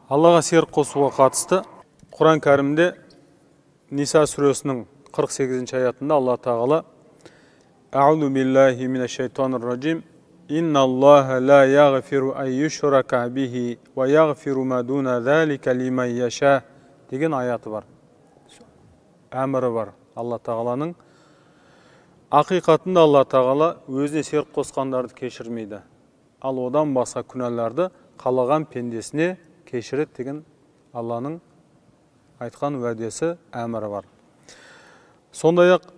Аллаға серік қосуға қатысты Құран кәрімде Ниса сүресінің 48-ші аятында Алла тағала Аузу биллахи минаш шайтанир раджим Инналлаха ла яғфиру ан юшрака бихи ва яғфиру ма дуна залика лиман яша деген аяты бар. Әмірі бар Алла тағаланың. Ақиқатында Алла тағала өзіне серік қосқандарды кешірмейді. Ал одан басқа күнәларды қалаған пендесіне кешіреді деген Алланың айтқан уәдесі, әмірі бар. Сондай-ақ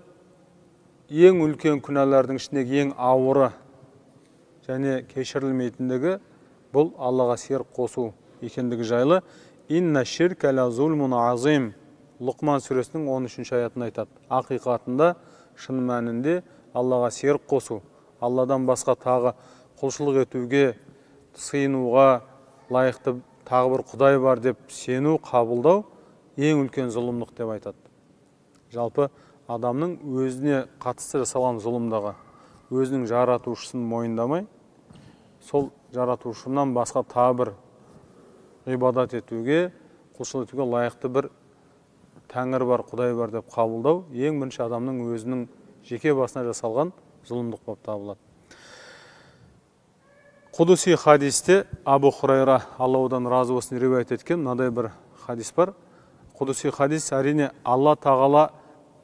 ең үлкен күнәлардың ішіндегі ең ауыры және кешірілмейтіндігі бұл Аллаға серік қосу екендігі жайлы Инна ширка ла зулмун азим Лұқман сүресінің 13-ші аятында айтады. Ақиқатында шын мәнінде Аллаға серік қосу, Алладан басқа тағы құлшылық етуге, сыйынуға лайықты тағы бір Құдай бар деп сену, қабылдау ең үлкен зұлымдық деп айтады. Жалпы адамның өзіне қатысты жасалған зұлымдағы өзінің жаратушысын мойындамай, сол жаратушынан басқа тағы бір ғибадат етуге, құлшылық етуге лайықты бір Тәңір бар, Құдай бар деп қабылдау ең бірінші адамның өзінің жеке басына жасалған зұлымдық болып табылады. Құдуси хадисте Абу Хурайра, Алла одан разы болсын, риуаят еткен мынадай бір хадис бар. Құдуси хадис әрине Алла тағала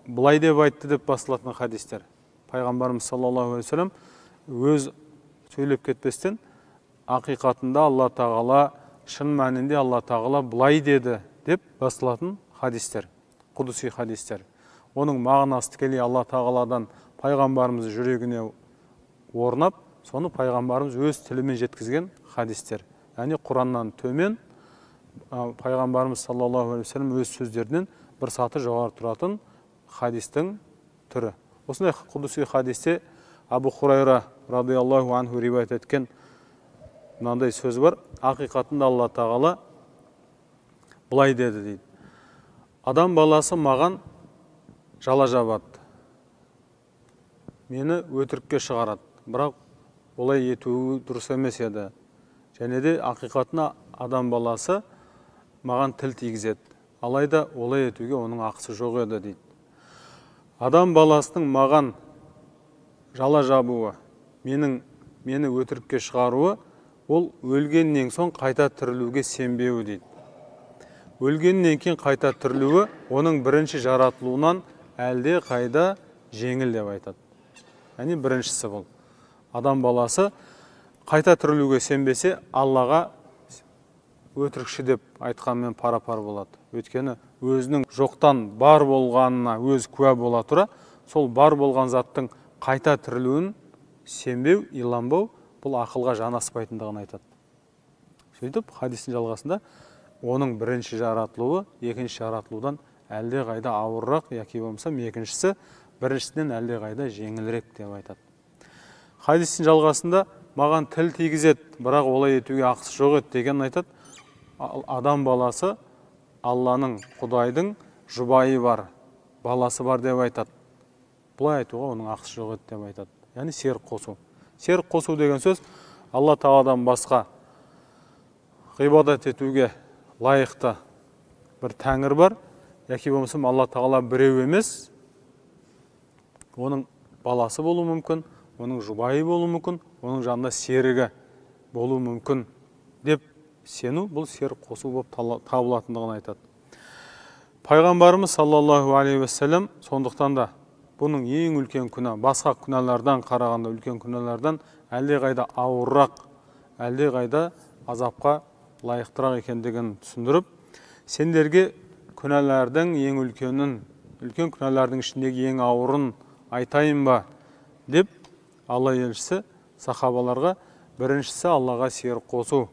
былай деп айтты деп басылатын хадистер. Пайғамбарымыз саллаллаху алейхи вассалам өз сөйлеп кетпестен ақиқатында Алла тағала, шын мәнінде Алла тағала былай деді деп басылатын хадистер, құдуси хадистер. Оның мағынасы тікелей Алла тағаладан пайғамбарымыз жүрегіне орнап, соны пайғамбарымыз өз тілімен жеткізген хадистер. Яғни Құраннан төмен пайғамбарымыз саллаллаху алейхи вассалам өз сөздерінен бір саты жоғары тұратын хадистің түрі. Осындай құдуси хадисте Абу Хурайра радиаллаху анху риуаят еткен мынандай сөз бар. Ақиқатында Алла тағала былай деді дейді. Адам баласы маған жала жабады, мені өтірікке шығарады, бірақ олай етуі дұрыс емес еді. Және де ақиқатына адам баласы маған тіл тигізеді, алайда олай етуге оның ақысы жоқ еді дейді. Адам баласының маған жала жабуы, мені өтірікке шығаруы, ол өлгеннен соң қайта тірілуге сенбеуі дейді. Өлгеннен кейін қайта тірілуі оның бірінші жаратылуынан әлде қайда жеңіл деп айтады. Яғни біріншісі бұл. Адам баласы қайта тірілуге сенбесе, Аллаға өтірікші деп айтқанмен пара-пар болады. Өйткені өзінің жоқтан бар болғанына өз куә бола тұра, сол бар болған заттың қайта тірілуін сенбеу, иланбау, бұл ақылға жанаспайтындығын айтады. Сөйтіп, хадистің жалғасында оның бірінші жаратылуы екінші жаратылудан әлде қайда ауыррақ, яки болмаса екіншісі біріншісінен әлде қайда жеңілірек деп айтады. Хадистің жалғасында маған тіл тигізеді, бірақ олай етуге ақысы жоқ еді деген айтады. Адам баласы Алланың, Құдайдың жұбайы бар, баласы бар деп айтады. Бұлай айтуға оның ақысы жоқ еді деп айтады. Яғни серік қосу. Серік қосу деген сөз Алла тағаладан басқа ғибадат етуге лайықты бір тәңір бар, яки болмаса Алла тағала біреу емес, оның баласы болуы мүмкін, оның жұбайы болуы мүмкін, оның жанында серігі болуы мүмкін деп сену, бұл серік қосу болып табылатындығын айтады. Пайғамбарымыз саллаллаху алейхи вассалам сондықтан да бұның ең үлкен күнә, басқа күнәлардан қарағанда үлкен күнәлардан әлде қайда ауыррақ, әлде қайда азапқа лайықтырақ екендігін түсіндіріп, сендерге күнәлардың ең үлкен күнәлардың ішіндегі ең ауырын айтайын ба деп Алла елшісі сахабаларға біріншісі Аллаға серік қосу,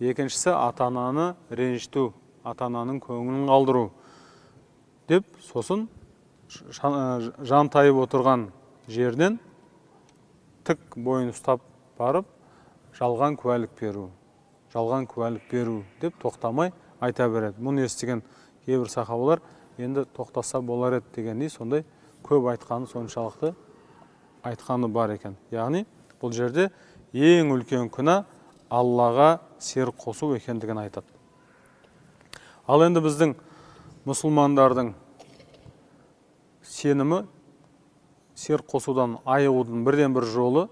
екіншісі ата-ананы ренжіту, ата-ананың көңілін қалдыру деп, сосын жан тайып отырған жерден тік бойын ұстап барып жалған куәлік беру деп тоқтамай айта береді. Мұны естіген кейбір сахабалар енді тоқтаса болар еді дегендей сондай көп айтқаны соншалықты айтқаны бар екен. Яғни бұл жерде ең үлкен күнә Аллаға серік қосу екендігін айтады. Ал енді біздің мұсылмандардың сенімі серт қосудан айығудың бірден бір жолы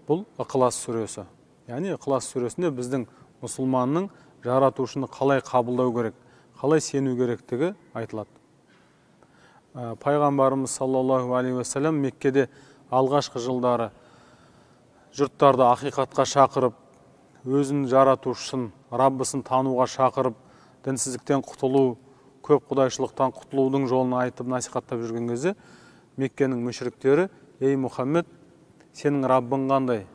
бұл Ықылас сүресі. Яғни Ықылас сүресінде біздің мұсылманның жаратушыны қалай қабылдау керек, қалай сену керектігі айтылады. Пайғамбарымыз саллаллаху алейхи вассалам Меккеде алғашқы жылдары жұрттарды ақиқатқа шақырып, өзін жаратушысын, Раббысын тануға шақырып, дінсіздіктен құтылу, көп құдайшылықтан құтылудың жолын айтып насихаттап жүрген кезде Меккенің мүшриктері: "Ей Мұхаммед, сенің Раббың қандай?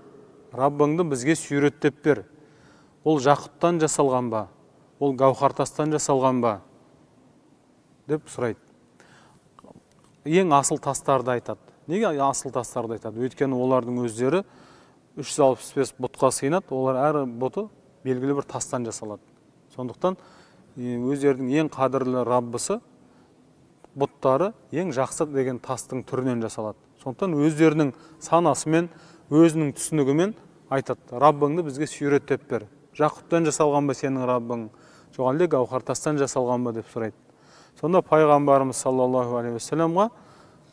Раббыңды бізге сүйреттеп бер. Ол жақұттан жасалған ба? Ол гауһартастан жасалған ба?" деп сұрайды. Ең асыл тастарды айтады. Неге асыл тастарды айтады? Өйткені олардың өздері 365 бұтқа сыйынады, олар әр бұты белгілі бір тастан жасалады. Сондықтан өздерінің ең қадірлі Раббысы бұттары ең жақсы деген тастың түрінен жасалады. Сондықтан өздерінің санасымен, өзінің түсінігімен айтады: "Раббыңды бізге сүйреттеп бер. Жақұттан жасалған ба сенің Раббың, жоқ әлде гауһартастан жасалған ба?" деп сұрайды. Сонда пайғамбарымыз саллаллаху алейхи вассаламға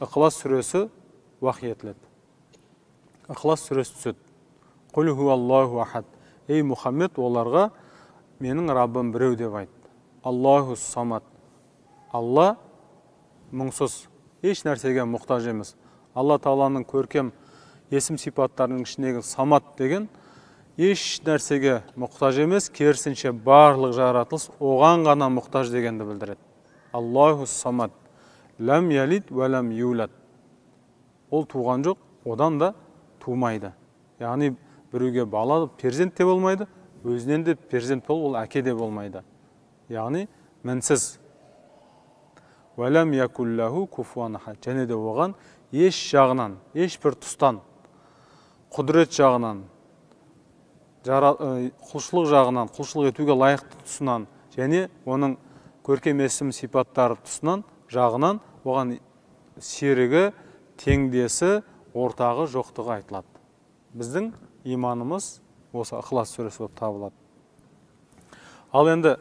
Ықылас сүресі вахи етіледі. Ықылас сүресі түседі. "Құл хуаллаху ахад." Ей Мұхаммед, оларға менің Раббым біреу деп айт. Аллаху самад. Алла мұңсыз, еш нәрсеге мұқтаж емес. Алла Тағаланың көркем есім сипаттарының ішіндегі самат деген еш нәрсеге мұқтаж емес, керісінше барлық жаратылыс оған ғана мұқтаж дегенді білдіреді. Аллаху самад. Ләм ялид вә ләм юлад. Ол туған жоқ, одан да тумайды. Яғни біреуге бала, перзент те болмайды, өзінен де перзент бол, ол әке де болмайды. Яғни мінсіз. Вә ләм якуллаху куфуан ахад. Және де оған еш жағынан, еш бір тұстан, құдірет жағынан, құлшылық жағынан, құлшылық етуге лайықты тұсынан, және оның көркем есім сипаттары тұсынан, жағынан оған серігі, теңдесі, ортағы жоқтығы айтылады. Біздің иманымыз осы Ықылас сүресі болып табылады. Ал енді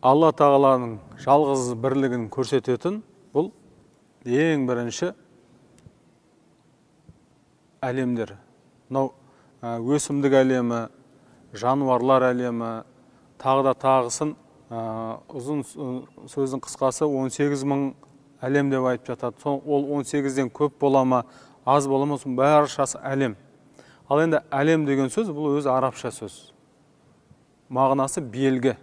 Алла Тағаланың жалғыз бірлігін көрсететін бұл ең бірінші әлемдер. Мынау өсімдік әлемі, жануарлар әлемі, тағы да тағысын, ұзын сөздің қысқасы 18 мың әлем деп айтып жатады. Ол 18-ден көп болама, аз болама, баршасы әлем. Ал енді әлем деген сөз бұл өзі арабша сөз. Мағынасы белгі.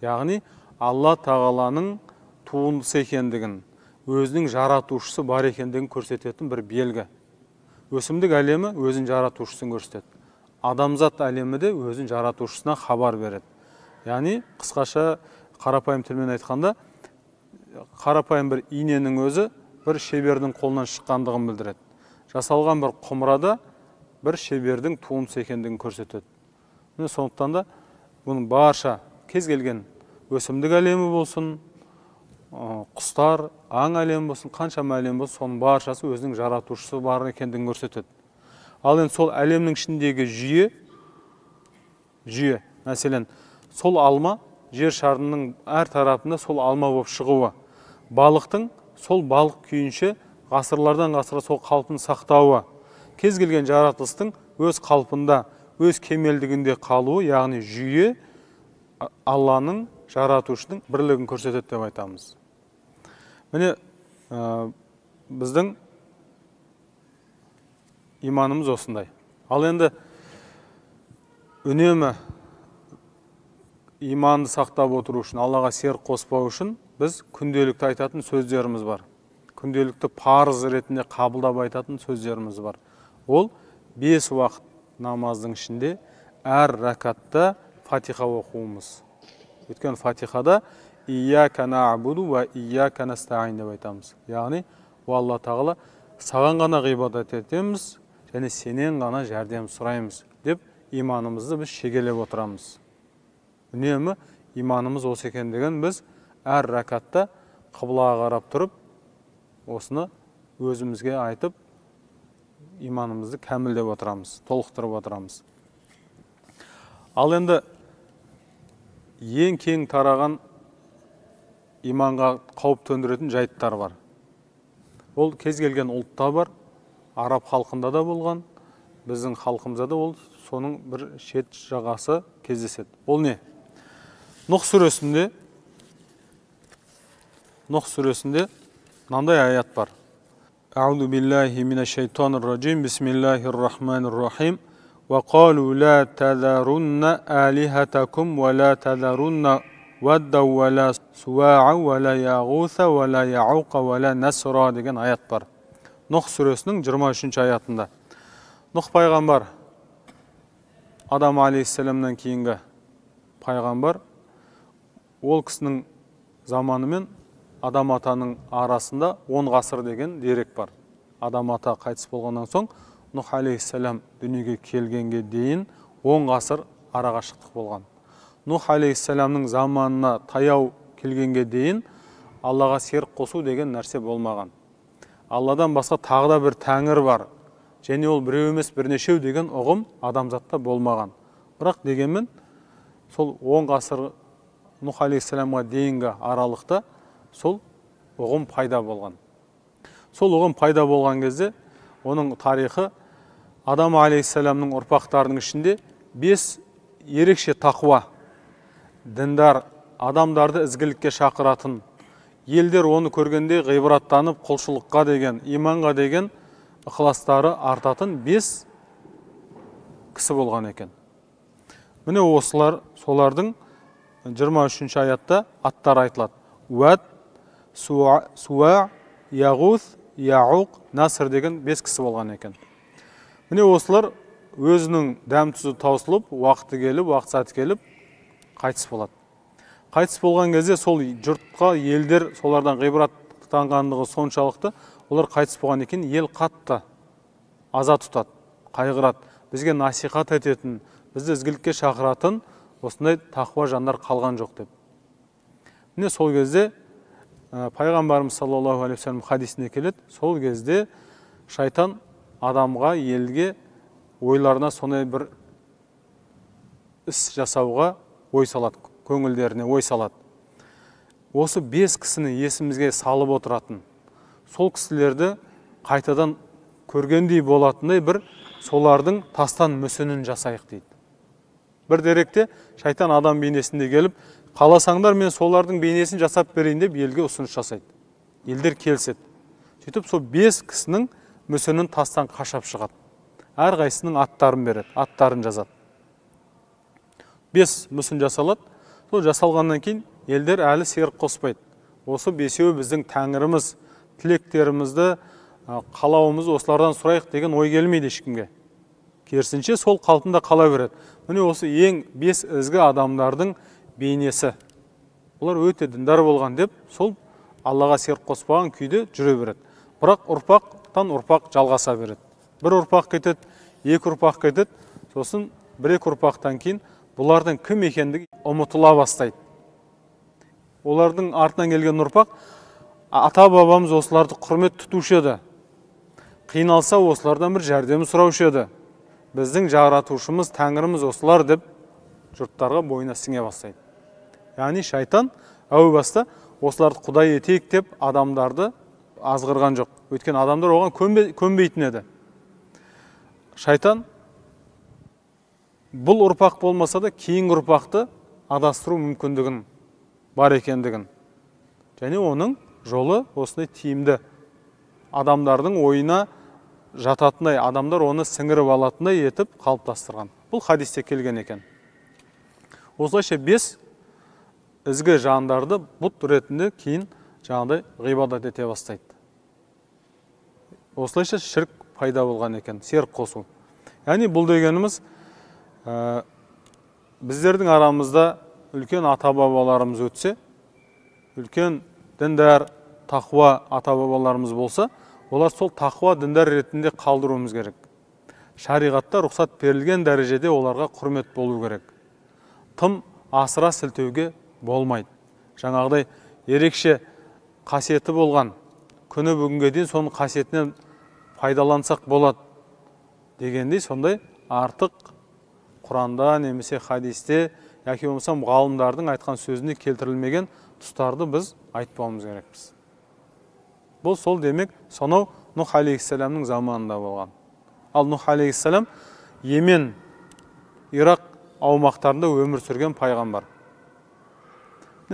Яғни Алла Тағаланың туындысы екендігін, өзінің жаратушысы бар екендігін көрсететін бір белгі. Өсімдік әлемі өзін жаратушысын көрсетеді. Адамзат әлемі де өзін жаратушысына хабар береді. Яғни қысқаша қарапайым тілмен айтқанда, қарапайым бір иненің өзі бір шебердің қолынан шыққандығын білдіреді. Жасалған бір құмырада бір шебердің туындысы екендігін көрсетеді. Сондықтан да бұның барша кез келген өсімдік әлемі болсын, құстар, аң әлемі болсын, қаншама әлем болсын, соның баршасы өзінің жаратушысы бар екендігін көрсетеді. Ал енді сол әлемнің ішіндегі жүйе, мәселен, сол алма, жер шарының әр тарапында сол алма болып шығуы, балықтың сол балық күйінше ғасырлардан ғасырға сол қалпын сақтауы, кез келген жаратылыстың өз қалпында, өз кемелдігінде қалуы, яғни жүйе Алланың, жаратушының бірлігін көрсетеді деп айтамыз. Міне біздің иманымыз осындай. Ал енді үнемі иманды сақтап отыру үшін, Аллаға серік қоспау үшін біз күнделікті айтатын сөздеріміз бар. Күнделікті парыз ретінде қабылдап айтатын сөздеріміз бар. Ол 5 уақыт намаздың ішінде әр рәкатта Фатиха оқуымыз. Өйткені Фатихада «Ияка наъбуду ва ияка настаин» деп айтамыз. Яғни, Алла Тағала саған ғана ғибадат етеміз, және сенен ғана жәрдем сұраймыз деп иманымызды біз шегелеп отырамыз. Үнемі иманымыз осы екендігін біз әр рәкатта қыблаға қарап тұрып, осыны өзімізге айтып, иманымызды кәмілдеп отырамыз, толықтырып отырамыз. Ал енді ең кең тараған иманға қауіп төндіретін жайттар бар. Ол кез келген ұлтта бар, араб халқында да болған, біздің халқымызда да ол соның бір шет жағасы кездеседі. Ол не? Нұх сүресінде мынандай аят бар. Аузу биллахи минаш шайтанир раджим. Бисмиллахир рахманир рахим. Ва қалу ла тазарунна алихатакум ва ла тазарунна вадда ва ла суа'a ва ла яғуса ва ла яуқа ва ла насра деген аят бар. Нұх сүресінің 23-ші аятында. Нұх пайғамбар, Адам алейхиссаламнан кейінгі пайғамбар, ол кісінің заманы мен Адам атаның арасында 10 ғасыр деген дерек бар. Адам ата қайтыс болғаннан соң Нұх алейхиссалам дүниеге келгенге дейін 10 ғасыр арақашықтық болған. Нұх алейхиссаламның заманына таяу келгенге дейін Аллаға серік қосу деген нәрсе болмаған. Алладан басқа тағы да бір тәңір бар. Және ол біреу емес бірнешеу деген ұғым адамзатта болмаған. Бірақ дегенмен сол 10 ғасыр Нұх алейхиссаламға дейінгі аралықта сол ұғым пайда болған. Сол ұғым пайда болған кезде оның тарихы Адам алейхиссаламның ұрпақтарының ішінде 5 ерекше тақуа, діндар, адамдарды ізгілікке шақыратын, елдер оны көргенде ғибраттанып құлшылыққа деген, иманға деген ықыластары артатын 5 кісі болған екен. Міне осылар, солардың 23-ші аятта аттар айтылады. Уәд, Суа, Яғуз, Яуқ, Наср деген 5 кісі болған екен. Міне осылар өзінің дәм-тұзы таусылып, уақыты келіп, уақыт сәті келіп, қайтыс болады. Қайтыс болған кезде сол жұртқа, елдер солардан ғибраттанғандығы соншалықты, олар қайтыс болған екен, ел қатты аза тұтады, қайғырады. Бізге насихат ететін, бізді ізгілікке шақыратын осындай тақуа жандар қалған жоқ деп. Міне сол кезде пайғамбарымыз саллаллаху алейхи вассалам хадисінде келеді, сол кезде шайтан адамға, елге ойларына сондай бір іс жасауға ой салады, көңілдеріне ой салады. Осы 5 кісіні есімізге салып отыратын, сол кісілерді қайтадан көргендей болатындай бір солардың тастан мүсінін жасайық дейді. Бір деректе шайтан адам бейнесінде келіп, қаласаңдар мен солардың бейнесін жасап берейін деп елге ұсыныс жасайды. Елдер келіседі. Сөйтіп сол 5 кісінің мүсінін тастан қашап шығады. Әрқайсының аттарын береді, аттарын жазады. 5 мүсін жасалады. Сол жасалғаннан кейін елдер әлі серік қоспайды. Осы 5-еуі біздің тәңіріміз, тілектерімізді, қалауымыз осылардан сұрайық деген ой келмейді ешкімге. Керісінше сол қалпында қала береді. Міне осы ең 5 ізгі адамдардың бейнесі. Олар өте діндар болған деп, сол Аллаға серік қоспаған күйде жүре береді. Бірақ ұрпақтан ұрпақ жалғаса береді. Бір ұрпақ кетеді, 2 ұрпақ кетеді, сосын 1-2 ұрпақтан кейін бұлардың кім екендігі ұмытыла бастайды. Олардың артынан келген ұрпақ, ата-бабамыз осыларды құрмет тұтушы еді. Қиналса осылардан бір жәрдем сұраушы еді. Біздің жаратушымыз, тәңіріміз осылар деп жұрттарға бойына сіңе бастайды. Яғни шайтан әу баста осыларды құдай етейік деп адамдарды азғырған жоқ. Өйткені адамдар оған көнбейтін еді. Шайтан бұл ұрпақ болмаса да кейінгі ұрпақты адастыру мүмкіндігін бар екендігін. Және оның жолы осындай тиімді. Адамдардың ойына жататындай, адамдар оны сіңіріп алатындай етіп қалыптастырған. Бұл хадисте келген екен. Осылайша 5 ізгі жандарды бұт ретінде кейін жаңағыдай ғибадат ете бастайды. Осылайша шірк пайда болған екен, серік қосу. Яғни бұл дегеніміз біздердің арамызда үлкен ата-бабаларымыз өтсе, үлкен діндар, тақуа ата-бабаларымыз болса, олар сол тақуа діндар ретінде қалдыруымыз керек. Шариғатта рұқсат берілген дәрежеде оларға құрмет болу керек. Тым асыра сілтеуге болмайды. Жаңағыдай ерекше қасиеті болған, күні бүгінге дейін соның қасиетінен пайдалансақ болады дегендей, сондай артық Құранда немесе хадисте, яки болмаса ғалымдардың айтқан сөзіне келтірілмеген тұстарды біз айтпауымыз керекпіз. Бұл сол демек сонау Нұх алейхиссаламның заманында болған. Ал Нұх алейхиссалам Йемен, Ирақ аумақтарында өмір сүрген пайғамбар.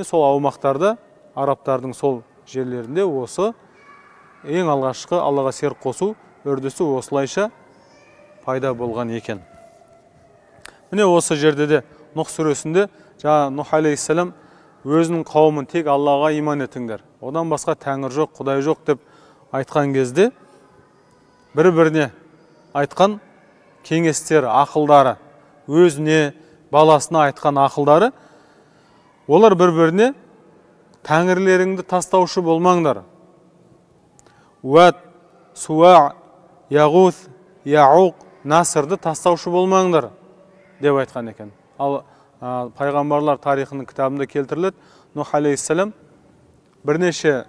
Сол аумақтарда арабтардың сол жерлерінде осы ең алғашқы Аллаға серік қосу үрдісі осылайша пайда болған екен. Міне осы жерде де Нұх сүресінде Нұх алейхиссалам өзінің қауымын тек Аллаға иман етіңдер, одан басқа тәңір жоқ, құдай жоқ деп айтқан кезде бір-біріне айтқан кеңестері, ақылдары, өзіне, баласына айтқан ақылдары, олар бір-біріне тәңірлеріңді тастаушы болмаңдар. Уәд, Суа, Яғуth, Яуқ, Насырды тастаушы болмаңдар деп айтқан екен. Ал пайғамбарлар тарихының кітабында келтіріледі, Нұх алейхиссалам бірнеше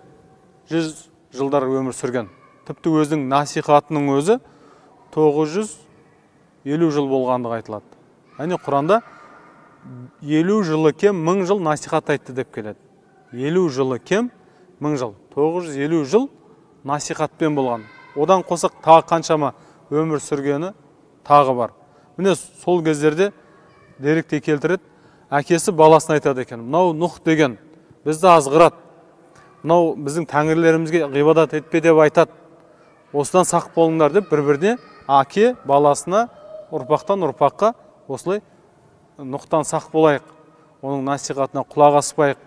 жүз жылдар өмір сүрген. Тіпті өзінің насихатының өзі 950 жыл болғандығы айтылады. Яғни Құранда 50 жылы кем 1000 жыл насихат айтты деп келеді. 50 жылы кем 1000 жыл. 950 жыл насихатпен болған. Одан қосақ тағы қаншама өмір сүргені тағы бар. Міне сол кездерде деректе келтіреді, әкесі баласына айтады екен, мынау Нұх деген бізді азғырады, мынау біздің тәңірлерімізге ғибадат етпе деп айтады, осыдан сақ болыңдар деп бір-біріне әке баласына ұрпақтан ұрпаққа осылай Нұхтан сақ болайық, оның насихатына құлақ аспайық,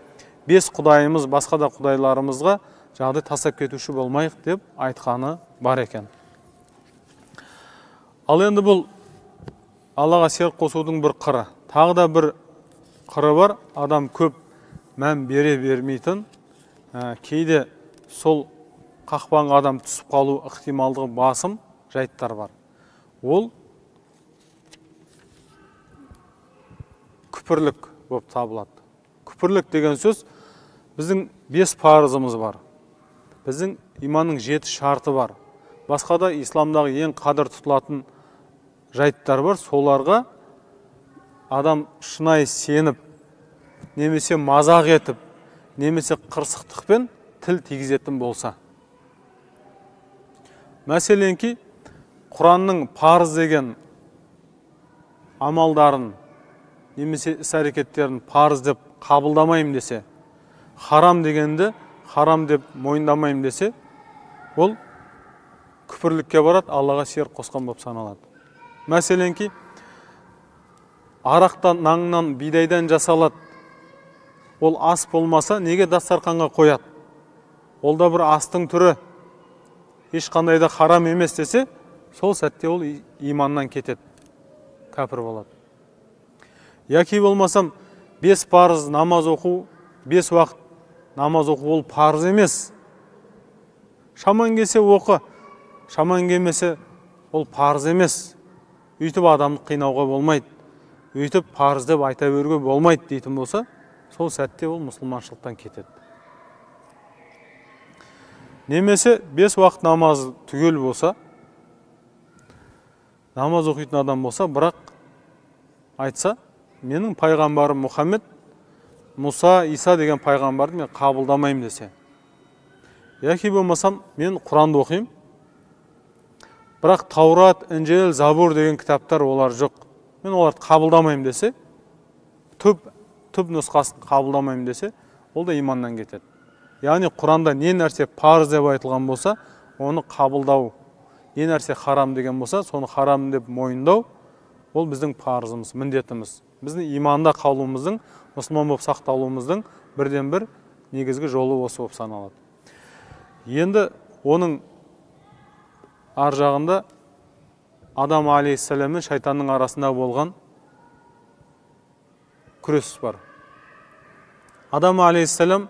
5 құдайымыз басқа да құдайларымызға жағдай тастап кетуші болмайық деп айтқаны бар екен. Ал енді бұл Аллаға серік қосудың бір қыры. Тағы да бір қыры бар, адам көп мән бере бермейтін, кейде сол қақпанға адам түсіп қалу ықтималдығы басым жайттар бар. Ол күпірлік болып табылады. Күпірлік деген сөз, біздің 5 парызымыз бар. Біздің иманның 7 шарты бар. Басқа да исламдағы ең қадір тұтылатын жайттар бар. Соларға адам шынайы сеніп, немесе мазақ етіп, немесе қырсықтықпен тіл тигізетін болса. Мәселенки, Құранның парыз деген амалдарын, немесе іс-әрекеттерін парыз деп қабылдамайым десе, харам дегенді харам деп мойындамайым десе, ол күпірлікке барады, Аллаға серік қосқан болып саналады. Мәселенки, арақтан, наңнан, бидайдан жасалады. Ол ас болмаса, неге дастарханға қояды? Ол да бір астың түрі, ешқандай да харам емес десе, сол сәтте ол иманнан кетеді, кәпір болады. Яки болмасам, 5 парыз намаз оқу, 5 уақыт намаз оқу ол парыз емес. Шаман келсе оқы, шаман келмесе ол парыз емес. Үйтіп адамды қинауға болмайды. Үйтіп парыз деп айта беруге болмайды дейтін болса, сол сәтте ол мұсылманшылықтан кетеді. Немесе 5 уақыт намаз түгел болса, намаз оқитын адам болса, бірақ айтса, менің пайғамбарым Мұхаммед, Мұса, Иса деген пайғамбарды мен қабылдамайым десе. Яки болмасам, мен Құранды оқимын, бірақ Таурат, Інжел, Забур деген кітаптар олар жоқ. Мен оларды қабылдамайым десе, түп нұсқасын қабылдамайым десе, ол да иманнан кетеді. Яғни Құранда не нәрсе парыз деп айтылған болса, оны қабылдау. Не нәрсе харам деген болса, соны харам деп мойындау, ол біздің парызымыз, міндетіміз. Біздің иманда қалуымыздың, мұсылман болып сақталуымыздың бірден бір негізгі жолы осы болып саналады. Енді оның ар жағында Адам алейхиссалам мен шайтанның арасында болған күрес бар. Адам алейхиссалам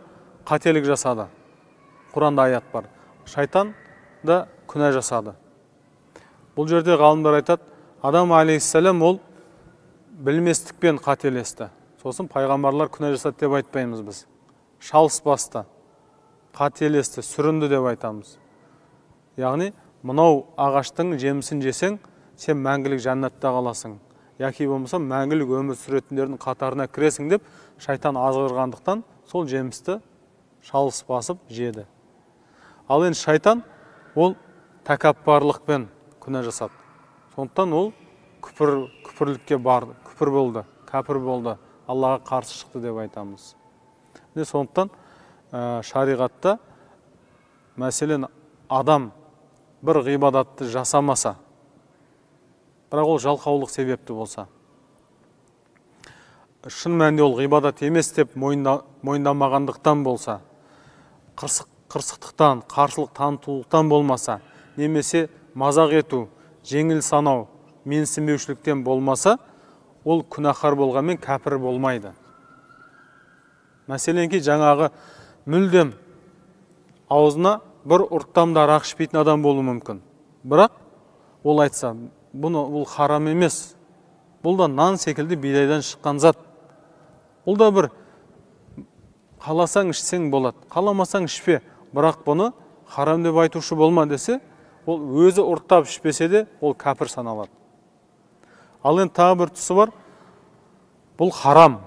қателік жасады. Құранда аят бар. Шайтан да күнә жасады. Бұл жерде ғалымдар айтады, Адам алейхиссалам ол білместікпен қателесті. Сосын пайғамбарлар күнә жасады деп айтпаймыз біз. Шалыс басты, қателесті, сүрінді деп айтамыз. Яғни, мынау ағаштың жемісін жесең, сен мәңгілік жәннатта қаласың. яки болмаса мәңгілік өмір сүретіндердің қатарына кіресің деп шайтан азғырғандықтан сол жемісті шалыс басып жеді. Ал енді шайтан ол тәкаппарлықпен күнә жасады. Сондықтан ол күпірлікке барды, күпір болды, кәпір болды, Аллаға қарсы шықты деп айтамыз. Сондықтан шариғатта мәселен адам бір ғибадатты жасамаса, бірақ ол жалқаулық себепті болса, шын мәнінде ол ғибадат емес деп мойындамағандықтан болса, қырсықтықтан, қарсылық танытулықтан болмаса, немесе мазақ ету, жеңіл санау, менсінбеушіліктен болмаса, ол күнәһар болғанмен кәпір болмайды. Мәселенки жаңағы мүлдем аузына бір ұрттамда арақ ішпейтін адам болуы мүмкін. Бірақ ол айтса, бұл харам емес. Бұл да нан секілді бидайдан шыққан зат. Ол да бір қаласаң ішсең болады, қаламасаң ішпе. Бірақ бұны харам деп айтушы болма десе, ол өзі ұрттап ішпесе де, ол кәпір саналады. Ал енді тағы бір тұсы бар. Бұл харам.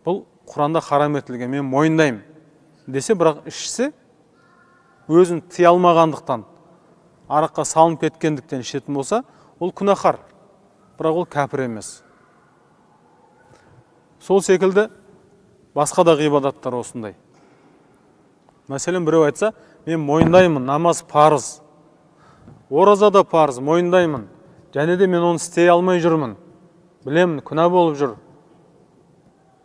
Бұл Құранда харам етілген, мен мойындаймын десе, бірақ ішсе, өзін тыя алмағандықтан, араққа салынып кеткендіктен ішетін болса, ол күнәһар, бірақ ол кәпір емес. Сол секілді басқа да ғибадаттар осындай. Мәселен, біреу айтса, мен мойындаймын, намаз парыз, ораза да парыз, мойындаймын, және де мен оны істей алмай жүрмін, білемін, күнә болып жүр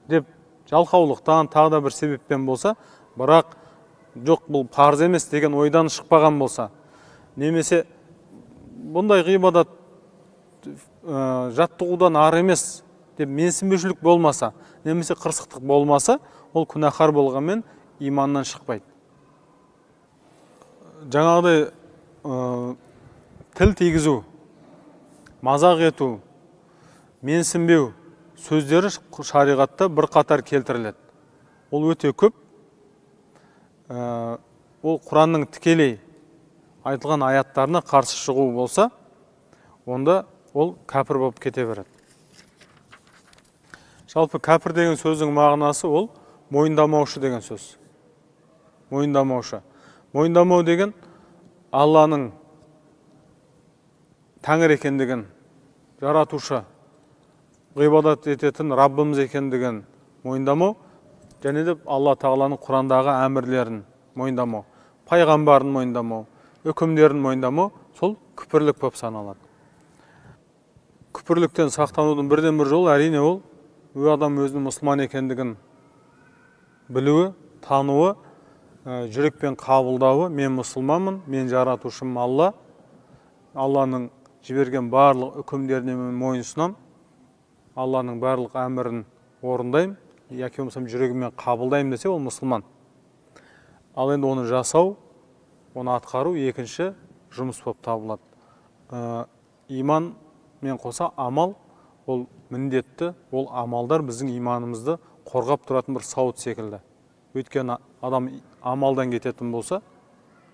деп жалқаулықтан, тағы да бір себеппен болса, бірақ жоқ, бұл парыз емес деген ойдан шықпаған болса, немесе бұндай ғибадат жаттығудан ар емес деп менсінбеушілік болмаса, немесе қырсықтық болмаса, ол күнәһар болғанмен иманнан шықпайды. Жаңағыдай тіл тигізу, мазақ ету, менсінбеу сөздері шариғатта бір қатар келтіріледі. Ол өте көп. Ол Құранның тікелей айтылған аяттарына қарсы шығу болса, онда ол кәпір болып кете береді. Жалпы кәпір деген сөздің мағынасы ол мойындамаушы деген сөз. Мойындамаушы. Мойындамау деген Алланың тәңір екендігін, жаратушы, ғибадат ететін Раббымыз екендігін мойындамау, және де Алла Тағаланың Құрандағы әмірлерін мойындамау, пайғамбарын мойындамау, үкімдерін мойындамау, сол күпірлік болып саналады. Күпірліктен сақтанудың бірден бір жолы әрине ол адам өзінің мұсылман екендігін білуі, тануы, жүрекпен қабылдауы, мен мұсылманмын, мен жаратушым Алла, Алланың жіберген барлық үкімдеріне мен мойынсынам, Алланың барлық әмірін орындаймын, яки болмаса жүрегіммен қабылдаймын десе, ол мұсылман. Ал енді оны жасау, оны атқару екінші жұмыс болып табылады. Иман мен қоса амал, ол міндетті, ол амалдар біздің иманымызды қорғап тұратын бір сауыт секілді. Өйткені адам амалдан кететін болса,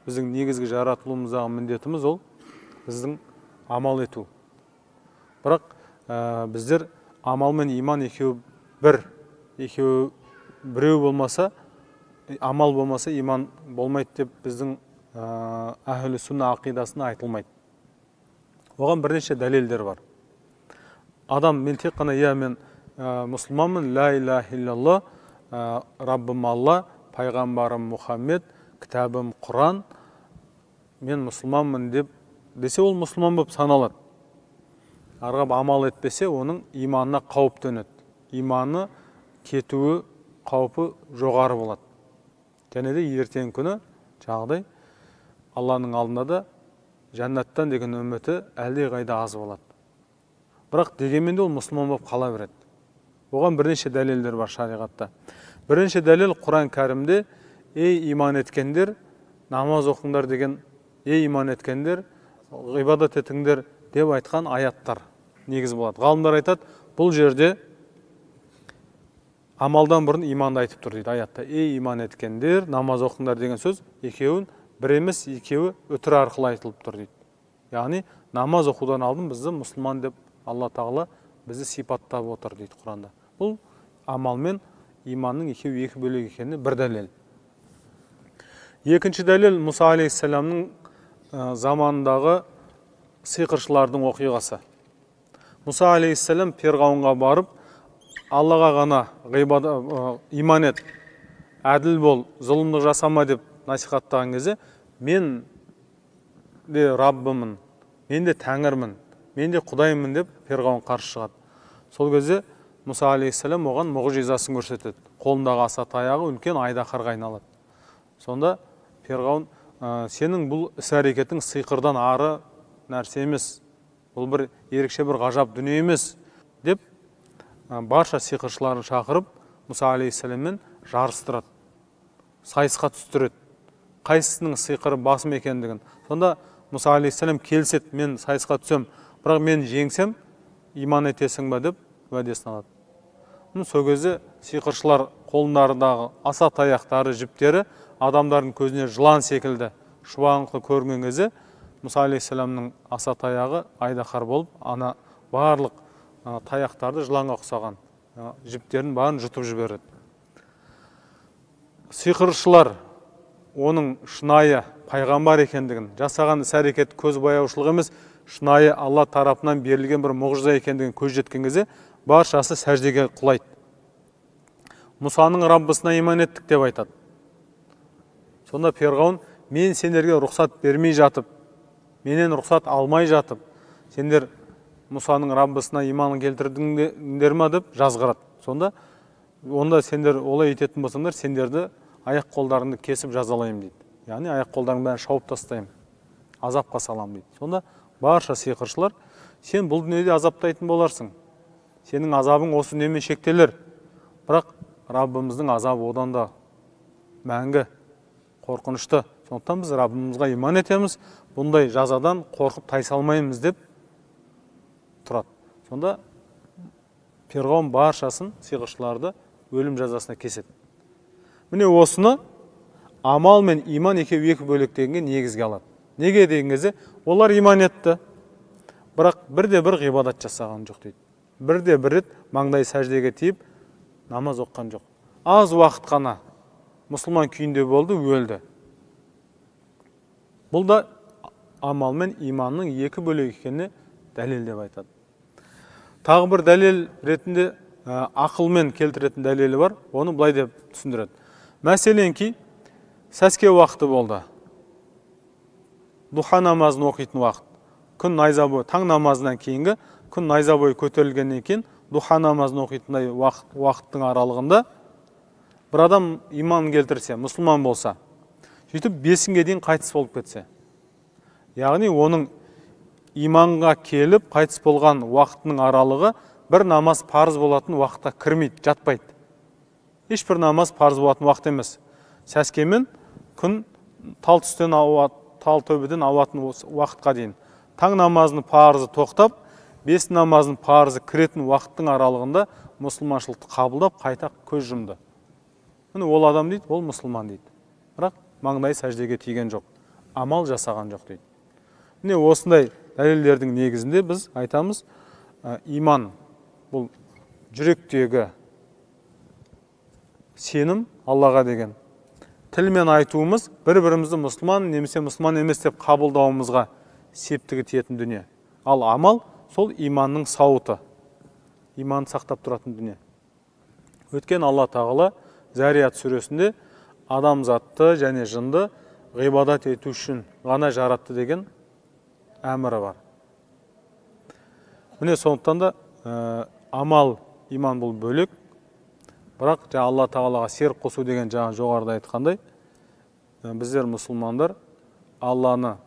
біздің негізгі жаратылуымыздағы міндетіміз ол біздің амал ету. Бірақ біздер амал мен иман екеуі бір, екеуі біреу болмаса, амал болмаса иман болмайды деп біздің әхлі сүнна ақидасында айтылмайды. Оған бірнеше дәлелдер бар. Адам мен тек қана мен мұсылманмын, ла илаха иллалла, Раббым Алла, пайғамбарым Мұхаммед, кітабым Құран, мен мұсылманмын деп десе, ол мұсылман болып саналады. Арғап амал етпесе, оның иманына қауіп төнеді. Иманы кетуі қаупі жоғары болады. Және де ертең күні жағдай Алланың алдында да жәннаттан деген үміті әлде қайда аз болады. Бірақ дегенмен де ол мұсылман болып қала береді. Оған бірнеше дәлелдер бар шариғатта. Бірінші дәлел Құран кәрімде ей иман еткендер, намаз оқыңдар деген, ей иман еткендер, ғибадат етіңдер деп айтқан аяттар негіз болады. Ғалымдар айтады, бұл жерде амалдан бұрын иманды айтып тұр дейді аятта. Ей иман еткендер, намаз оқыңдар деген сөз екеуін бір емес, екеуі үтір арқылы айтылып тұр дейді. Яғни намаз оқудан алдын бізді мұсылман деп Алла тағала бізді сипаттап отыр дейді Құранда. Бұл амал мен иманның екеуі екі бөлек екеніне бір дәлел. Екінші дәлел Мұса алейхиссаламның заманындағы сиқыршылардың оқиғасы. Мұса алейхиссалам Перғауынға барып, Аллаға ғана иман ет, әділ бол, зұлымдық жасама деп насихаттаған кезде, мен де Раббымын, мен де Тәңірмін, мен де Құдаймын деп Перғауын қарсы шығады. Сол кезде Мұса алейхиссалам оған мұғжизасын көрсетеді. Қолындағы аса таяғы үлкен айдақарға айналады. Сонда Перғауын, сенің бұл іс-әрекетің сиқырдан ары нәрсе емес, бұл бір ерекше бір ғажап дүние емес деп барша сиқыршыларын шақырып Мұса алейхиссаламмен жарыстырады, сайысқа түстіреді, қайсысының сиқыры басым екендігін. Сонда Мұса алейхиссалам келіседі, мен сайысқа түсем, бірақ мен жеңсем иман етесің ба деп уәдесін алады. Сол кезде сиқыршылар қолындарындағы аса таяқтары, жіптері адамдардың көзіне жылан секілді шұбаңқы көрген кезде Мұса алейхиссаламның аса таяғы айдақар болып, ана барлық таяқтарды жыланға ұқсаған жіптерін барын жұтып жібереді. Сиқыршылар оның шынайы пайғамбар екендігін, жасаған іс-әрекет көз бояушылық емес, шынайы Алла тарапынан берілген бір мұғжиза екендігін көз жеткен кезде баршасы сәждеге құлайды. Мұсаның Раббысына иман еттік деп айтады. Сонда Перғауын, мен сендерге рұқсат бермей жатып, менен рұқсат алмай жатып, сендер Мұсаның Раббысына иманын келтірдіңдер ма деп жазғырады. Сонда онда сендер олай ететін болсаңдар, сендерді аяқ қолдарыңды кесіп жазалайым дейді. Яғни аяқ қолдарыңды бәрін шауып тастаймын, азапқа салам дейді. Сонда барша сиқыршылар, сен бұл дүниеде азаптайтын боларсың, сенің азабың осы дүниемен шектелер, бірақ Раббымыздың азабы одан да мәңгі, қорқынышты. Сондықтан біз Раббымызға иман етеміз, бұндай жазадан қорқып тайсалмаймыз деп тұрады. Сонда Перғауын баршасын, сиқыршыларды өлім жазасына кеседі. Міне осыны амал мен иман екеуі екі бөлектегенге негізге алады. Неге деген кезде, олар иман етті, бірақ бірде-бір ғибадат жасаған жоқ дейді. Бірде-бір рет маңдай сәждеге тиіп, намаз оққан жоқ. Аз уақыт қана мұсылман күйінде болды, өлді. Бұл да амал мен иманның екі бөлек екеніне дәлел деп айтады. Тағы бір дәлел ретінде ақылмен келтіретін дәлелі бар, оны былай деп түсіндіреді. Мәселен ки, сәске уақыты болды. Духа намазын оқитын уақыт. Күн найза бойы, таң намазынан кейінгі күн найза бойы көтерілгеннен кейін духа намазын оқитындай уақыттың аралығында бір адам иман келтірсе, мұсылман болса, сөйтіп 5-ге дейін қайтыс болып кетсе, яғни оның иманға келіп қайтыс болған уақытының аралығы бір намаз парыз болатын уақытта кірмейді, жатпайды. Ешбір намаз парыз болатын уақыт емес. Сәскемен күн тал түстен тал төбеден ауатын уақытқа дейін. Таң намазының парызы тоқтап, 5 намазының парызы кіретін уақыттың аралығында мұсылманшылықты қабылдап, қайта көз жұмды. Міне ол адам дейді, ол мұсылман дейді. Бірақ маңдай сәждеге тиген жоқ, амал жасаған жоқ дейді. Міне осындай дәлелдердің негізінде біз айтамыз, иман бұл жүректегі сенім Аллаға деген. Тілмен айтуымыз бір-бірімізді мұсылман немесе мұсылман емес деп қабылдауымызға септігі тиетін дүние. Ал амал сол иманның сауыты, иманды сақтап тұратын дүние. Өткен Алла тағала Зарият сүресінде адамзатты және жынды ғибадат ету үшін ғана жаратты деген әмірі бар. Міне сондықтан да амал, иман бұл бөлек, бірақ Алла тағалаға серік қосу деген жаңа жоғарыда айтқандай, біздер мұсылмандар Алла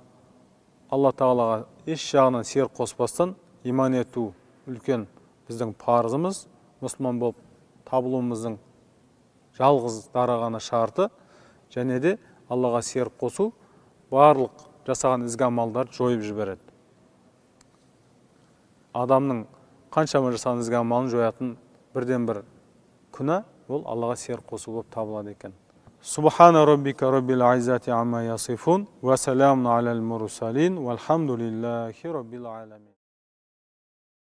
тағалаға еш жағынан серік қоспастан иман ету үлкен біздің парызымыз, мұсылман болып табылуымыздың жалғыз дарағаны шарты, және де Аллаға серік қосу барлық жасаған ізгі амалдарды жойып жібереді. Адамның қаншама жасаған ізгі амалын жоятын бірден бір күнә ол Аллаға серік қосу болып табылады екен. Субхана роббика роббил айзати амма ясифун ва саламун алал мурсалин валхамдулиллахи роббил аламин.